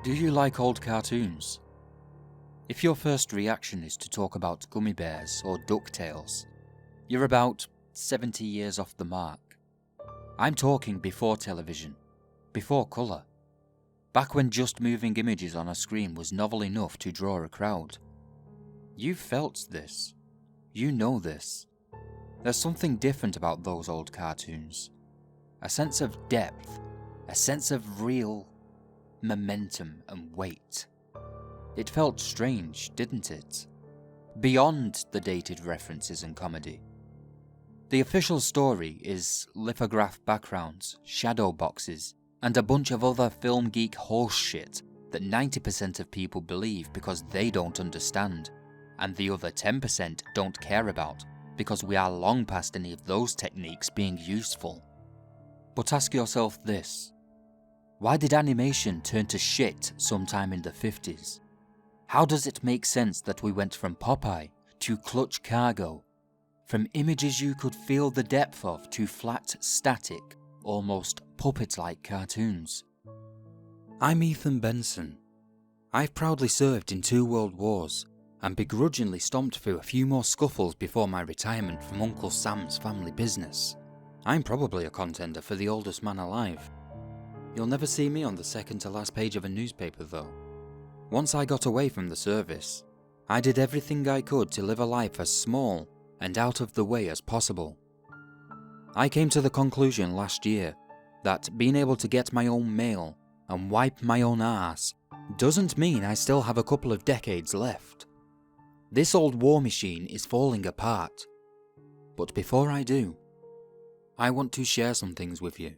Do you like old cartoons? If your first reaction is to talk about Gummy Bears or DuckTales, you're about 70 years off the mark. I'm talking before television, before colour, back when just moving images on a screen was novel enough to draw a crowd. You've felt this. You know this. There's something different about those old cartoons. A sense of depth, a sense of real momentum and weight. It felt strange, didn't it? Beyond the dated references and comedy. The official story is lithograph backgrounds, shadow boxes, and a bunch of other film geek horse shit that 90% of people believe because they don't understand, and the other 10% don't care about because we are long past any of those techniques being useful. But ask yourself this. Why did animation turn to shit sometime in the 50s? How does it make sense that we went from Popeye to Clutch Cargo, from images you could feel the depth of to flat, static, almost puppet-like cartoons? I'm Ethan Benson. I've proudly served in 2 world wars and begrudgingly stomped through a few more scuffles before my retirement from Uncle Sam's family business. I'm probably a contender for the oldest man alive. You'll never see me on the second to last page of a newspaper though. Once I got away from the service, I did everything I could to live a life as small and out of the way as possible. I came to the conclusion last year that being able to get my own mail and wipe my own arse doesn't mean I still have a couple of decades left. This old war machine is falling apart. But before I do, I want to share some things with you.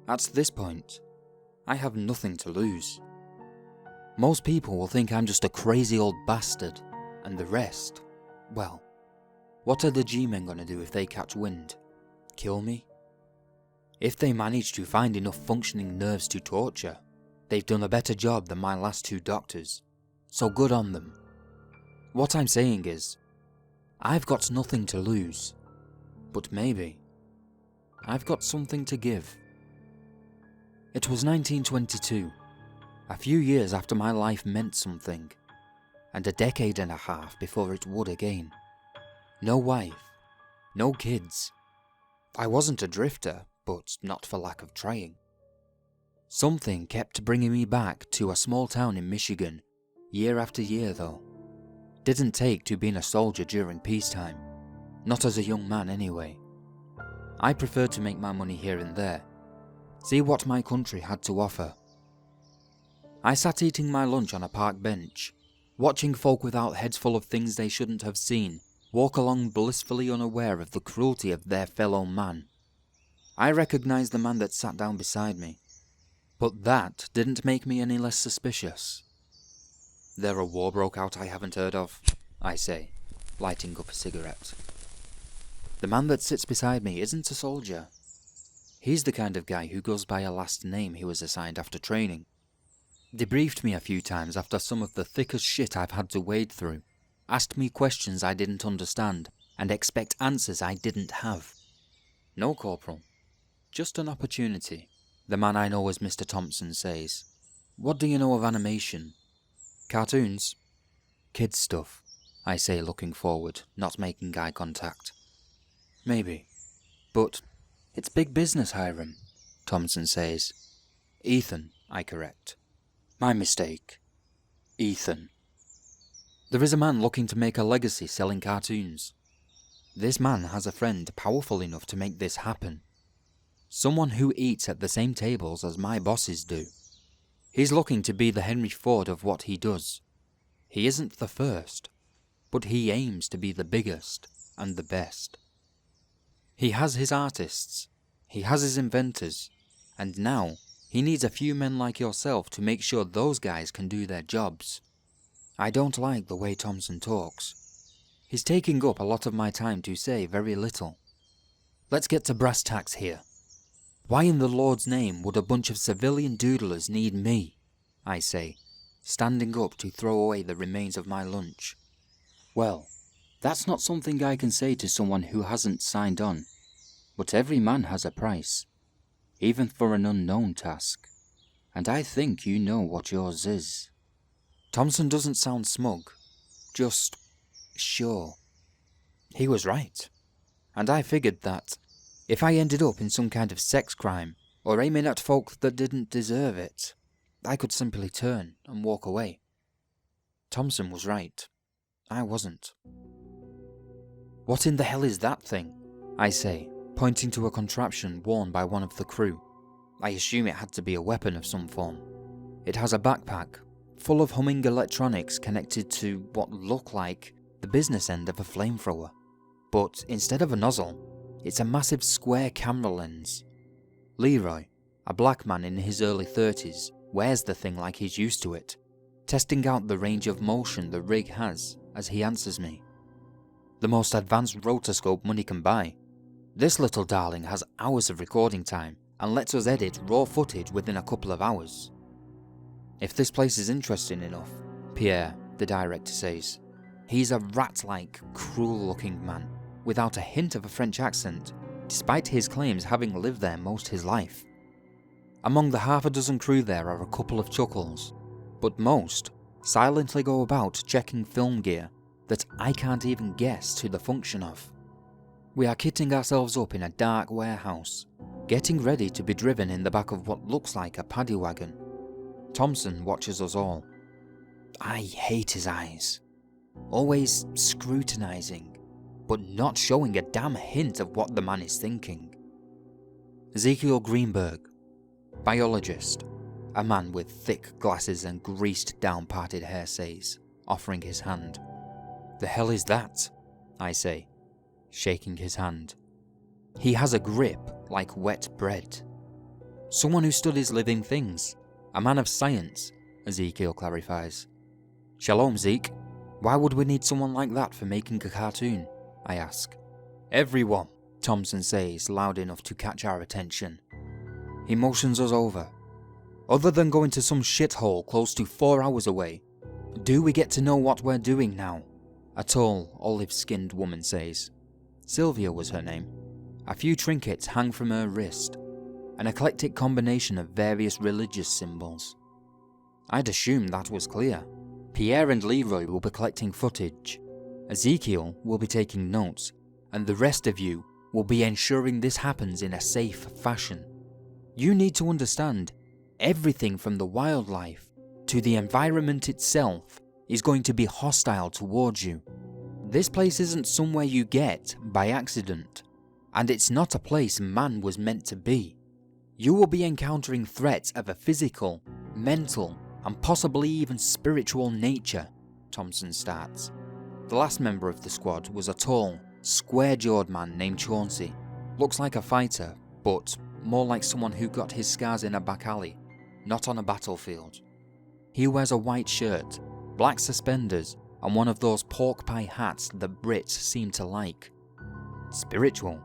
At this point, I have nothing to lose. Most people will think I'm just a crazy old bastard, and the rest, well, what are the G-men gonna do if they catch wind? Kill me? If they manage to find enough functioning nerves to torture, they've done a better job than my last 2 doctors, so good on them. What I'm saying is, I've got nothing to lose, but maybe I've got something to give. It was 1922, a few years after my life meant something, and a decade and a half before it would again. No wife, no kids. I wasn't a drifter, but not for lack of trying. Something kept bringing me back to a small town in Michigan, year after year though. Didn't take to being a soldier during peacetime, not as a young man anyway. I preferred to make my money here and there, see what my country had to offer. I sat eating my lunch on a park bench, watching folk without heads full of things they shouldn't have seen walk along blissfully unaware of the cruelty of their fellow man. I recognised the man that sat down beside me, but that didn't make me any less suspicious. There a war broke out I haven't heard of, I say, lighting up a cigarette. The man that sits beside me isn't a soldier. He's the kind of guy who goes by a last name he was assigned after training. Debriefed me a few times after some of the thickest shit I've had to wade through, asked me questions I didn't understand, and expect answers I didn't have. No, Corporal. Just an opportunity, the man I know as Mr. Thompson says. What do you know of animation? Cartoons? Kids stuff, I say looking forward, not making eye contact. Maybe. But it's big business, Hiram, Thompson says. Ethan, I correct. My mistake. Ethan. There is a man looking to make a legacy selling cartoons. This man has a friend powerful enough to make this happen. Someone who eats at the same tables as my bosses do. He's looking to be the Henry Ford of what he does. He isn't the first, but he aims to be the biggest and the best. He has his artists, he has his inventors, and now he needs a few men like yourself to make sure those guys can do their jobs. I don't like the way Thompson talks. He's taking up a lot of my time to say very little. Let's get to brass tacks here. Why in the Lord's name would a bunch of civilian doodlers need me? I say, standing up to throw away the remains of my lunch. Well, that's not something I can say to someone who hasn't signed on, but every man has a price, even for an unknown task. and I think you know what yours is. Thompson doesn't sound smug, just sure. He was right, and I figured that if I ended up in some kind of sex crime, or aiming at folk that didn't deserve it, I could simply turn and walk away. Thompson was right. I wasn't. What in the hell is that thing? I say, pointing to a contraption worn by one of the crew. I assume it had to be a weapon of some form. It has a backpack, full of humming electronics connected to what look like the business end of a flamethrower. But instead of a nozzle, it's a massive square camera lens. Leroy, a black man in his early 30s, wears the thing like he's used to it, testing out the range of motion the rig has as he answers me. The most advanced rotoscope money can buy. This little darling has hours of recording time and lets us edit raw footage within a couple of hours. If this place is interesting enough, Pierre, the director, says. He's a rat-like, cruel-looking man, without a hint of a French accent, despite his claims having lived there most his life. Among the half a dozen crew there are a couple of chuckles, but most silently go about checking film gear that I can't even guess to the function of. We are kitting ourselves up in a dark warehouse, getting ready to be driven in the back of what looks like a paddy wagon. Thompson watches us all. I hate his eyes. Always scrutinizing, but not showing a damn hint of what the man is thinking. Ezekiel Greenberg, biologist, a man with thick glasses and greased down parted hair, says, offering his hand. The hell is that? I say, shaking his hand. He has a grip like wet bread. Someone who studies living things, a man of science, Ezekiel clarifies. Shalom, Zeke. Why would we need someone like that for making a cartoon? I ask. Everyone, Thompson says, loud enough to catch our attention. He motions us over. Other than going to some shithole close to 4 hours away, do we get to know what we're doing now? A tall, olive-skinned woman says. Sylvia was her name. A few trinkets hang from her wrist, an eclectic combination of various religious symbols. I'd assumed that was clear. Pierre and Leroy will be collecting footage, Ezekiel will be taking notes, and the rest of you will be ensuring this happens in a safe fashion. You need to understand, everything from the wildlife to the environment itself is going to be hostile towards you. This place isn't somewhere you get by accident, and it's not a place man was meant to be. You will be encountering threats of a physical, mental, and possibly even spiritual nature, Thompson starts. The last member of the squad was a tall, square-jawed man named Chauncey. Looks like a fighter, but more like someone who got his scars in a back alley, not on a battlefield. He wears a white shirt, black suspenders, and one of those pork pie hats that Brits seem to like. Spiritual,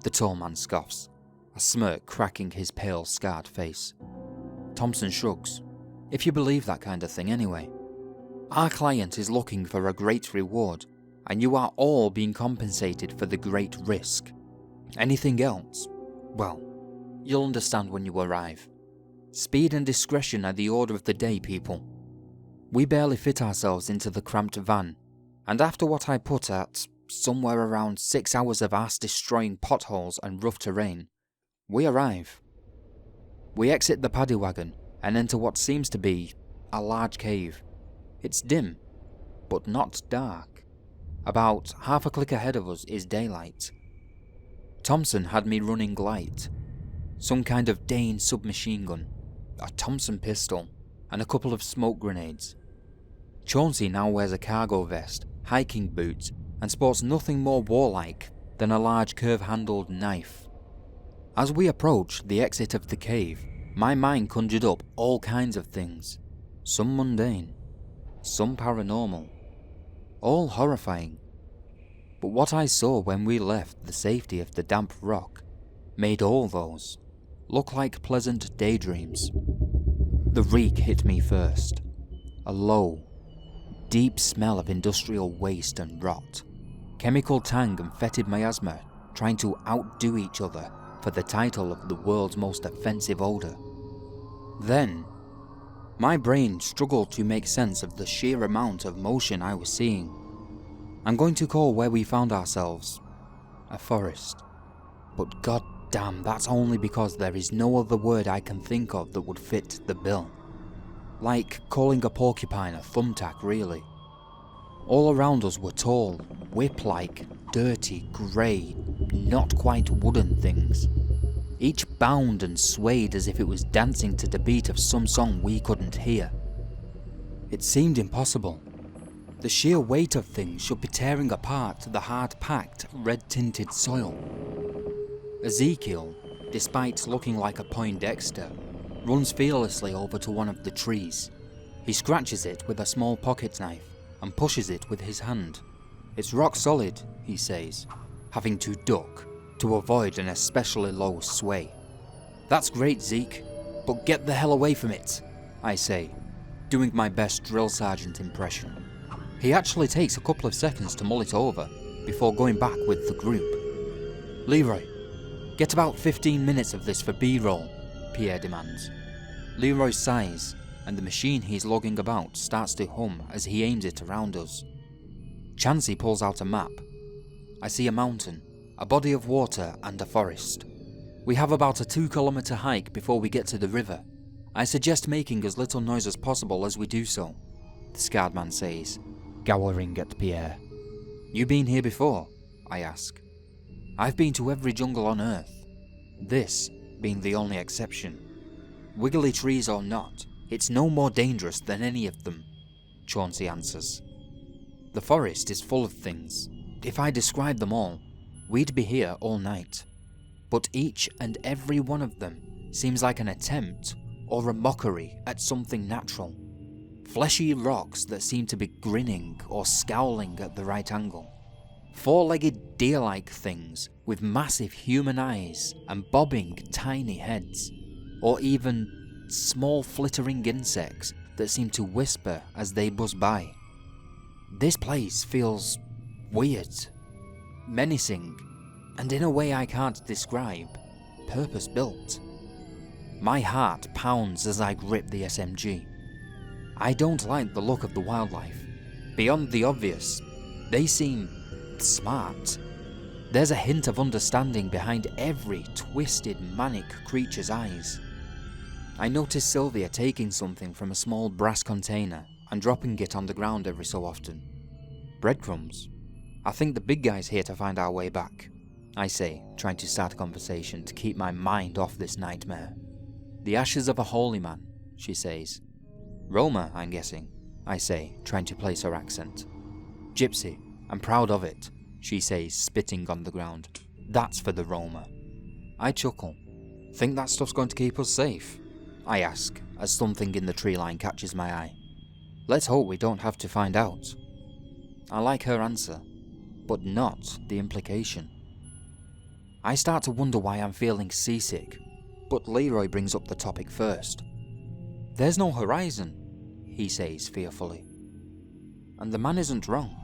the tall man scoffs, a smirk cracking his pale, scarred face. Thompson shrugs. If you believe that kind of thing anyway. Our client is looking for a great reward, and you are all being compensated for the great risk. Anything else? Well, you'll understand when you arrive. Speed and discretion are the order of the day, people. We barely fit ourselves into the cramped van, and after what I put at somewhere around 6 hours of ass-destroying potholes and rough terrain, we arrive. We exit the paddy wagon and enter what seems to be a large cave. It's dim, but not dark. About half a click ahead of us is daylight. Thompson had me running light. Some kind of Dane submachine gun, a Thompson pistol, and a couple of smoke grenades. Chauncey now wears a cargo vest, hiking boots, and sports nothing more warlike than a large curve-handled knife. As we approach the exit of the cave, my mind conjured up all kinds of things, some mundane, some paranormal, all horrifying. But what I saw when we left the safety of the damp rock made all those look like pleasant daydreams. The reek hit me first, a low, deep smell of industrial waste and rot. Chemical tang and fetid miasma trying to outdo each other for the title of the world's most offensive odour. Then My brain struggled to make sense of the sheer amount of motion I was seeing. I'm going to call where we found ourselves a forest. But god damn, that's only because there is no other word I can think of that would fit the bill. Like calling a porcupine a thumbtack, really. All around us were tall, whip-like, dirty, grey, not quite wooden things. Each bound and swayed as if it was dancing to the beat of some song we couldn't hear. It seemed impossible. The sheer weight of things should be tearing apart the hard-packed, red-tinted soil. Ezekiel, despite looking like a Poindexter, runs fearlessly over to one of the trees. He scratches it with a small pocket knife and pushes it with his hand. It's rock solid, he says, having to duck to avoid an especially low sway. That's great, Zeke, but get the hell away from it, I say, doing my best drill sergeant impression. He actually takes a couple of seconds to mull it over before going back with the group. Leroy, get about 15 minutes of this for B-roll, Pierre demands. Leroy sighs, and the machine he's lugging about starts to hum as he aims it around us. Chansey pulls out a map. I see a mountain, a body of water and a forest. We have about a 2-kilometer hike before we get to the river. I suggest making as little noise as possible as we do so, the scarred man says, glowering at Pierre. You been here before? I ask. I've been to every jungle on Earth, this being the only exception. Wiggly trees or not, it's no more dangerous than any of them, Chauncey answers. The forest is full of things. If I described them all, we'd be here all night. But each and every one of them seems like an attempt or a mockery at something natural. Fleshy rocks that seem to be grinning or scowling at the right angle. 4-legged deer-like things with massive human eyes and bobbing tiny heads. Or even small flittering insects that seem to whisper as they buzz by. This place feels weird, menacing, and in a way I can't describe, purpose-built. My heart pounds as I grip the SMG. I don't like the look of the wildlife. Beyond the obvious, they seem smart. There's a hint of understanding behind every twisted, manic creature's eyes. I notice Sylvia taking something from a small brass container and dropping it on the ground every so often. Breadcrumbs. I think the big guy's here to find our way back, I say, trying to start a conversation to keep my mind off this nightmare. The ashes of a holy man, she says. Roma, I'm guessing, I say, trying to place her accent. Gypsy, I'm proud of it, she says, spitting on the ground. That's for the Roma. I chuckle. Think that stuff's going to keep us safe? I ask, as something in the tree line catches my eye. Let's hope we don't have to find out. I like her answer, but not the implication. I start to wonder why I'm feeling seasick, but Leroy brings up the topic first. There's no horizon, he says fearfully. And the man isn't wrong.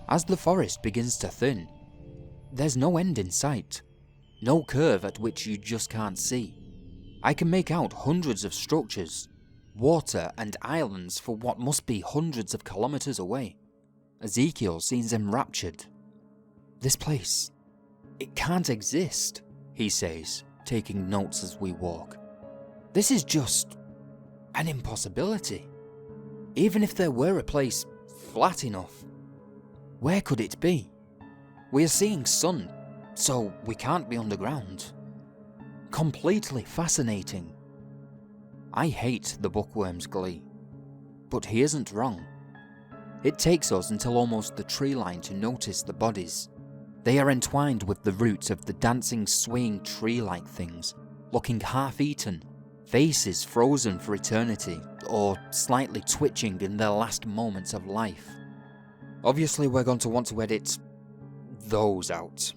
As the forest begins to thin, there's no end in sight, no curve at which you just can't see. I can make out hundreds of structures, water and islands for what must be hundreds of kilometers away. Ezekiel seems enraptured. This place, it can't exist, he says, taking notes as we walk. This is just an impossibility. Even if there were a place flat enough, where could it be? We are seeing sun, so we can't be underground. Completely fascinating. I hate the bookworm's glee, but he isn't wrong. It takes us until almost the tree line to notice the bodies. They are entwined with the roots of the dancing, swaying tree-like things, looking half-eaten, faces frozen for eternity, or slightly twitching in their last moments of life. Obviously we're going to want to edit those out,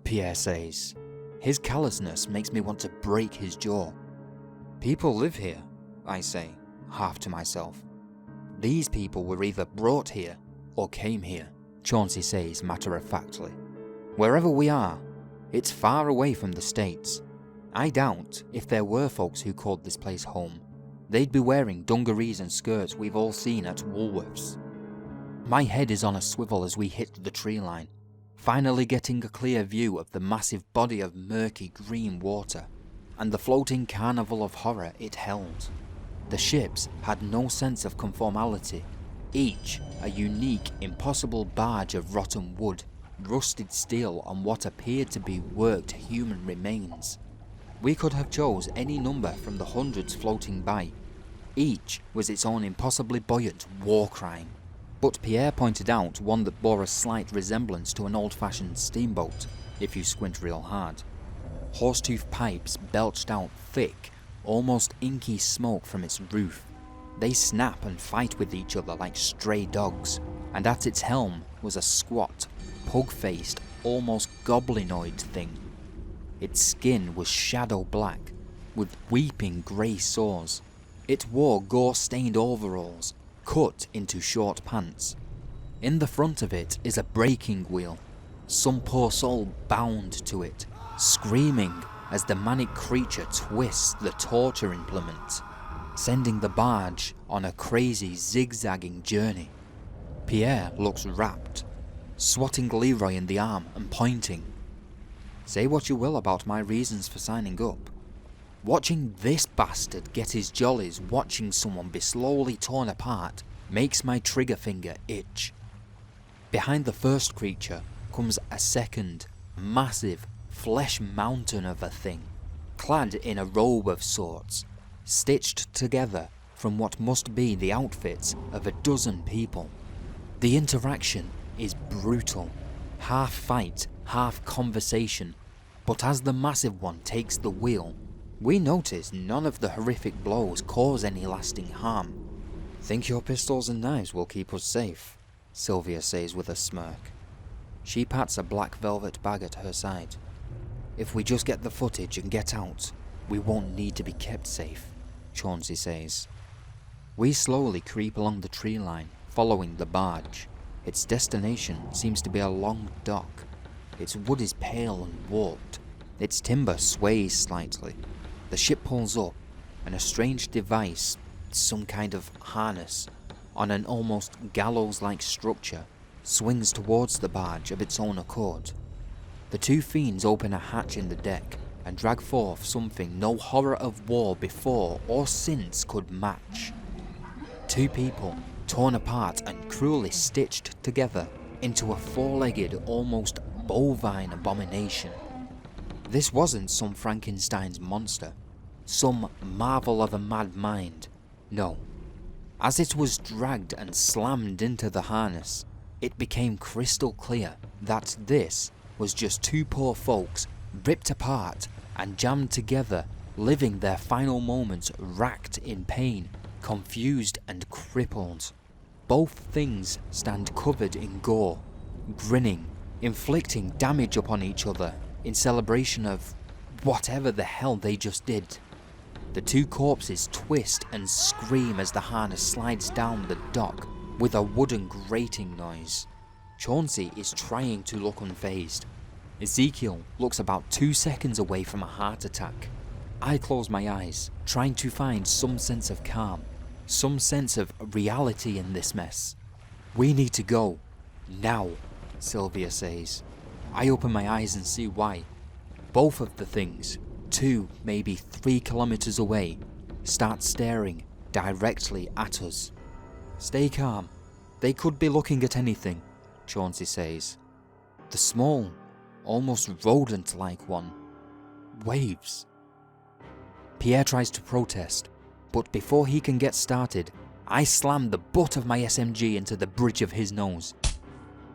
Pierre says. His callousness makes me want to break his jaw. People live here, I say, half to myself. These people were either brought here or came here, Chauncey says matter-of-factly. Wherever we are, it's far away from the States. I doubt if there were folks who called this place home. They'd be wearing dungarees and skirts we've all seen at Woolworths. My head is on a swivel as we hit the tree line, finally getting a clear view of the massive body of murky green water and the floating carnival of horror it held. The ships had no sense of conformality, each a unique, impossible barge of rotten wood, rusted steel on what appeared to be worked human remains. We could have chose any number from the hundreds floating by. Each was its own impossibly buoyant war crime. But Pierre pointed out one that bore a slight resemblance to an old-fashioned steamboat, if you squint real hard. Horsetooth pipes belched out thick, almost inky smoke from its roof. They snap and fight with each other like stray dogs, and at its helm was a squat, pug-faced, almost goblinoid thing. Its skin was shadow black, with weeping grey sores. It wore gore-stained overalls, cut into short pants. In the front of it is a breaking wheel, some poor soul bound to it, screaming as the manic creature twists the torture implement, sending the barge on a crazy zigzagging journey. Pierre looks rapt, swatting Leroy in the arm and pointing. Say what you will about my reasons for signing up. Watching this bastard get his jollies watching someone be slowly torn apart makes my trigger finger itch. Behind the first creature comes a second, massive, flesh mountain of a thing, clad in a robe of sorts, stitched together from what must be the outfits of a dozen people. The interaction is brutal, half fight, half conversation, but as the massive one takes the wheel, we notice none of the horrific blows cause any lasting harm. Think your pistols and knives will keep us safe, Sylvia says with a smirk. She pats a black velvet bag at her side. If we just get the footage and get out, we won't need to be kept safe, Chauncey says. We slowly creep along the tree line, following the barge. Its destination seems to be a long dock. Its wood is pale and warped. Its timber sways slightly. The ship pulls up, and a strange device, some kind of harness, on an almost gallows-like structure, swings towards the barge of its own accord. The two fiends open a hatch in the deck and drag forth something no horror of war before or since could match. Two people, torn apart and cruelly stitched together into a four-legged, almost bovine abomination. This wasn't some Frankenstein's monster, some marvel of a mad mind. No. As it was dragged and slammed into the harness, it became crystal clear that this was just two poor folks ripped apart and jammed together, living their final moments racked in pain, confused and crippled. Both things stand covered in gore, grinning, inflicting damage upon each other in celebration of whatever the hell they just did. The two corpses twist and scream as the harness slides down the dock with a wooden grating noise. Chauncey is trying to look unfazed. Ezekiel looks about 2 seconds away from a heart attack. I close my eyes, trying to find some sense of calm, some sense of reality in this mess. We need to go. Now, Sylvia says. I open my eyes and see why. Both of the things, 2, maybe 3 kilometers away, start staring directly at us. Stay calm. They could be looking at anything, Chauncey says. The small, almost rodent-like one waves. Pierre tries to protest, but before he can get started, I slam the butt of my SMG into the bridge of his nose.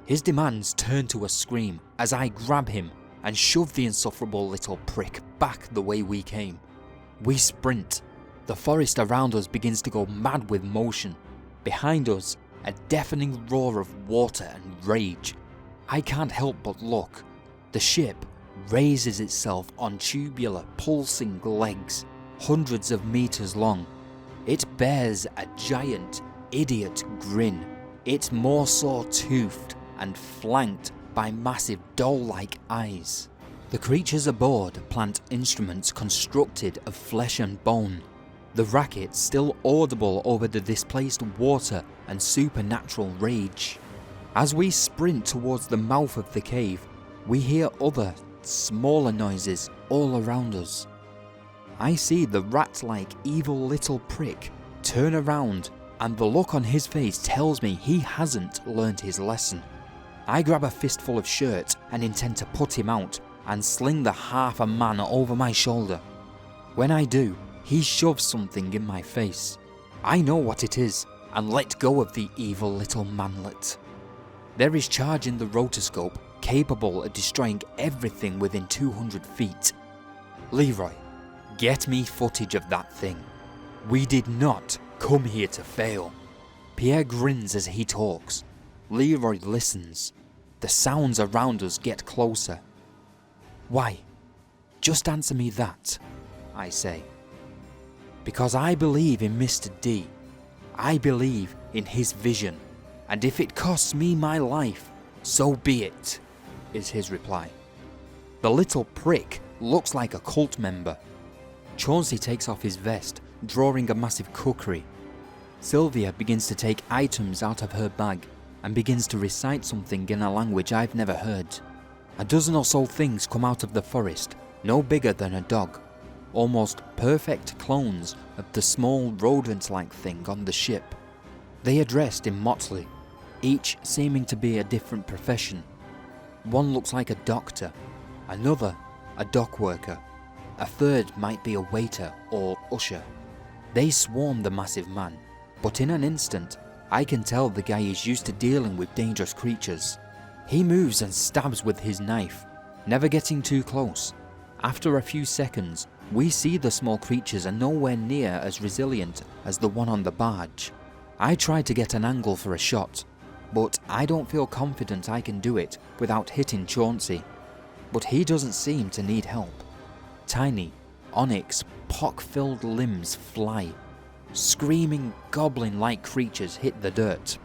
His demands turn to a scream as I grab him and shove the insufferable little prick back the way we came. We sprint. The forest around us begins to go mad with motion. Behind us, a deafening roar of water and rage. I can't help but look. The ship raises itself on tubular, pulsing legs, hundreds of meters long. It bears a giant, idiot grin. It's more saw-toothed and flanked by massive doll-like eyes. The creatures aboard plant instruments constructed of flesh and bone. the racket still audible over the displaced water and supernatural rage. As we sprint towards the mouth of the cave, we hear other, smaller noises all around us. I see the rat-like evil little prick turn around, and the look on his face tells me he hasn't learned his lesson. I grab a fistful of shirt and intend to put him out and sling the half a man over my shoulder. When I do, he shoves something in my face. I know what it is and let go of the evil little manlet. There is charge in the rotoscope capable of destroying everything within 200 feet. Leroy, get me footage of that thing. We did not come here to fail. Pierre grins as he talks. Leroy listens. The sounds around us get closer. Why? Just answer me that, I say. Because I believe in Mr. D. I believe in his vision, and if it costs me my life, so be it, is his reply. The little prick looks like a cult member. Chauncey takes off his vest, drawing a massive cookery. Sylvia begins to take items out of her bag and begins to recite something in a language I've never heard. A dozen or so things come out of the forest, no bigger than a dog, almost perfect clones of the small rodent-like thing on the ship. They are dressed in motley, each seeming to be a different profession. One looks like a doctor, another a dock worker, a third might be a waiter or usher. They swarm the massive man, but in an instant, I can tell the guy is used to dealing with dangerous creatures. He moves and stabs with his knife, never getting too close. After a few seconds, we see the small creatures are nowhere near as resilient as the one on the barge. I try to get an angle for a shot, but I don't feel confident I can do it without hitting Chauncey. But he doesn't seem to need help. Tiny, onyx, pock-filled limbs fly. Screaming, goblin-like creatures hit the dirt.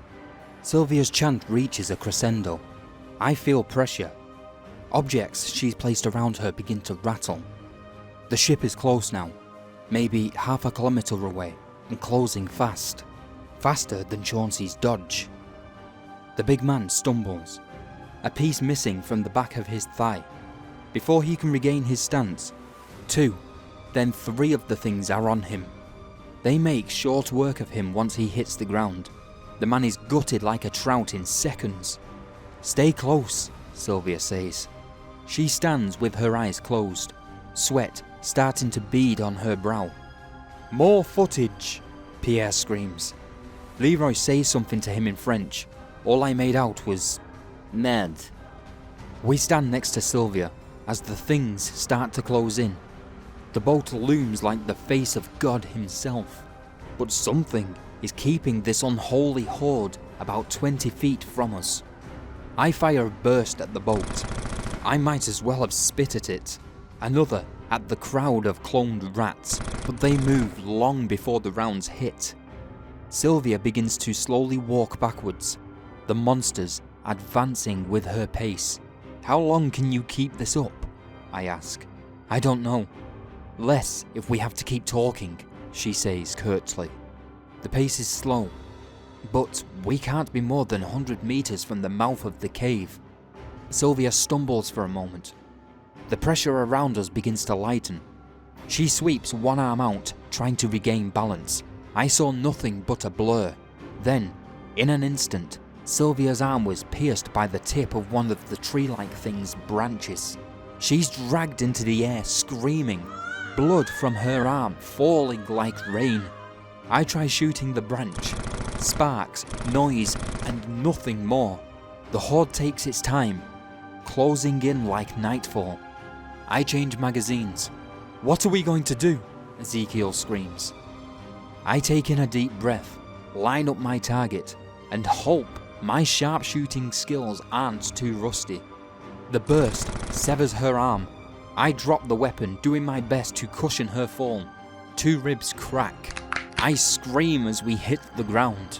Sylvia's chant reaches a crescendo. I feel pressure. Objects she's placed around her begin to rattle. The ship is close now, maybe half a kilometre away, and closing fast. Faster than Chauncey's dodge. The big man stumbles, a piece missing from the back of his thigh. Before he can regain his stance, 2, then 3 of the things are on him. They make short work of him once he hits the ground. The man is gutted like a trout in seconds. Stay close, Sylvia says. She stands with her eyes closed, sweat starting to bead on her brow. More footage, Pierre screams. Leroy says something to him in French. All I made out was merde. We stand next to Sylvia as the things start to close in. The boat looms like the face of God himself, but something is keeping this unholy horde about 20 feet from us. I fire a burst at the boat. I might as well have spit at it. Another at the crowd of cloned rats, but they move long before the rounds hit. Sylvia begins to slowly walk backwards, the monsters advancing with her pace. How long can you keep this up? I ask. I don't know. Less if we have to keep talking, she says curtly. The pace is slow, but we can't be more than 100 meters from the mouth of the cave. Sylvia stumbles for a moment. The pressure around us begins to lighten. She sweeps one arm out, trying to regain balance. I saw nothing but a blur. Then, in an instant, Sylvia's arm was pierced by the tip of one of the tree-like thing's branches. She's dragged into the air, screaming, blood from her arm falling like rain. I try shooting the branch. Sparks, noise, and nothing more. The horde takes its time, closing in like nightfall. I change magazines. What are we going to do? Ezekiel screams. I take in a deep breath, line up my target, and hope my sharpshooting skills aren't too rusty. The burst severs her arm. I drop the weapon, doing my best to cushion her fall. 2 ribs crack. I scream as we hit the ground.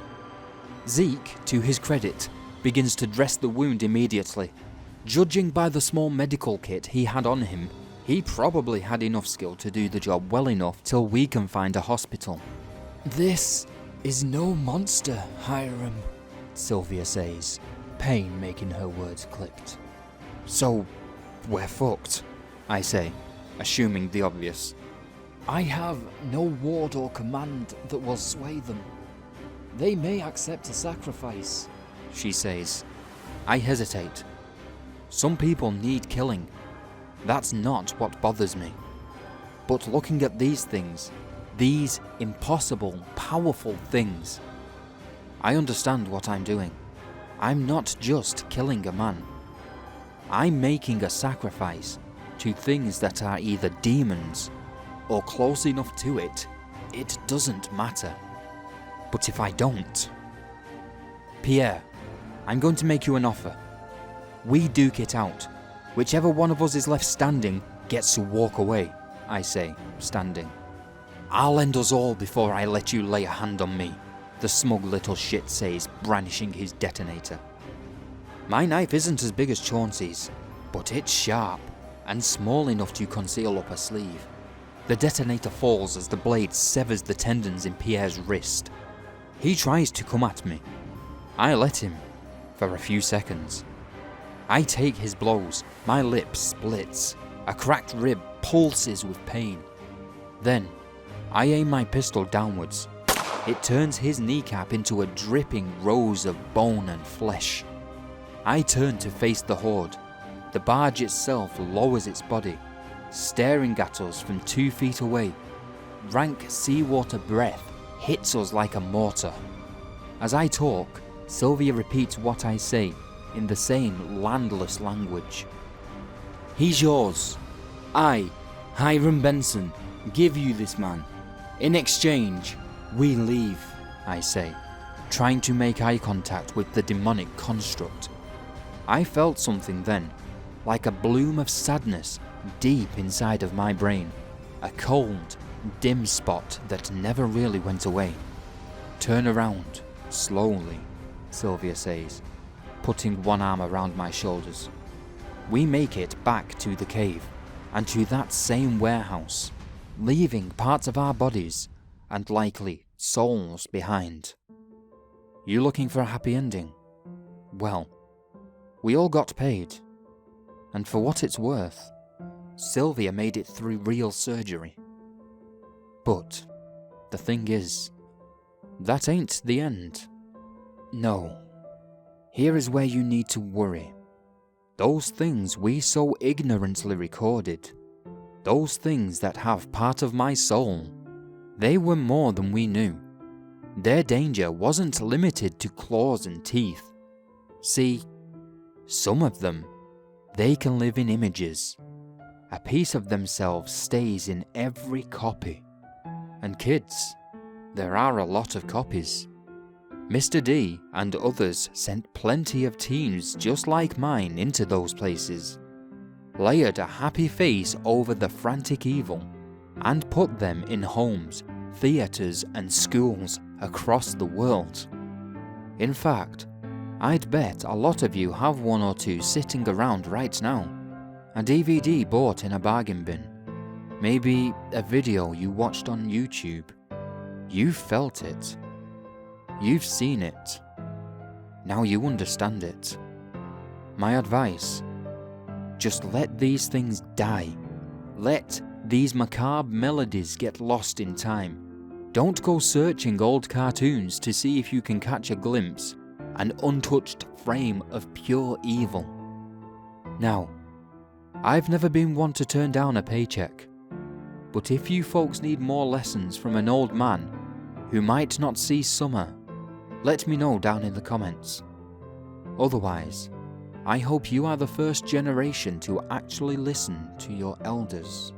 Zeke, to his credit, begins to dress the wound immediately. Judging by the small medical kit he had on him, He probably had enough skill to do the job well enough till we can find a hospital. This is no monster, Hiram, Sylvia says, pain making her words clipped. So, we're fucked, I say, assuming the obvious. I have no ward or command that will sway them. They may accept a sacrifice, she says. I hesitate. Some people need killing. That's not what bothers me. But looking at these things, these impossible, powerful things, I understand what I'm doing. I'm not just killing a man. I'm making a sacrifice to things that are either demons or close enough to it, it doesn't matter. But if I don't... Pierre, I'm going to make you an offer. We duke it out. Whichever one of us is left standing gets to walk away, I say, standing. I'll end us all before I let you lay a hand on me, the smug little shit says, brandishing his detonator. My knife isn't as big as Chauncey's, but it's sharp and small enough to conceal up a sleeve. The detonator falls as the blade severs the tendons in Pierre's wrist. He tries to come at me. I let him, for a few seconds. I take his blows, my lip splits, a cracked rib pulses with pain. Then, I aim my pistol downwards. It turns his kneecap into a dripping rose of bone and flesh. I turn to face the horde. The barge itself lowers its body, staring at us from 2 feet away. Rank seawater breath hits us like a mortar. As I talk, Sylvia repeats what I say in the same landless language. He's yours. I, Hiram Benson, give you this man. In exchange, we leave, I say, trying to make eye contact with the demonic construct. I felt something then, like a bloom of sadness deep inside of my brain, a cold, dim spot that never really went away. Turn around, slowly, Sylvia says, putting one arm around my shoulders. We make it back to the cave, and to that same warehouse, leaving parts of our bodies, and likely souls behind. You looking for a happy ending? Well, we all got paid. And for what it's worth, Sylvia made it through real surgery. But the thing is, that ain't the end. No. Here is where you need to worry. Those things we so ignorantly recorded, those things that have part of my soul, they were more than we knew. Their danger wasn't limited to claws and teeth. See, some of them, they can live in images. A piece of themselves stays in every copy. And kids, there are a lot of copies. Mr. D and others sent plenty of teens just like mine into those places, layered a happy face over the frantic evil, and put them in homes, theatres and schools across the world. In fact, I'd bet a lot of you have one or two sitting around right now, a DVD bought in a bargain bin, maybe a video you watched on YouTube. You felt it. You've seen it. Now you understand it. My advice, just let these things die. Let these macabre melodies get lost in time. Don't go searching old cartoons to see if you can catch a glimpse, an untouched frame of pure evil. Now, I've never been one to turn down a paycheck, but if you folks need more lessons from an old man who might not see summer, let me know down in the comments. Otherwise, I hope you are the first generation to actually listen to your elders.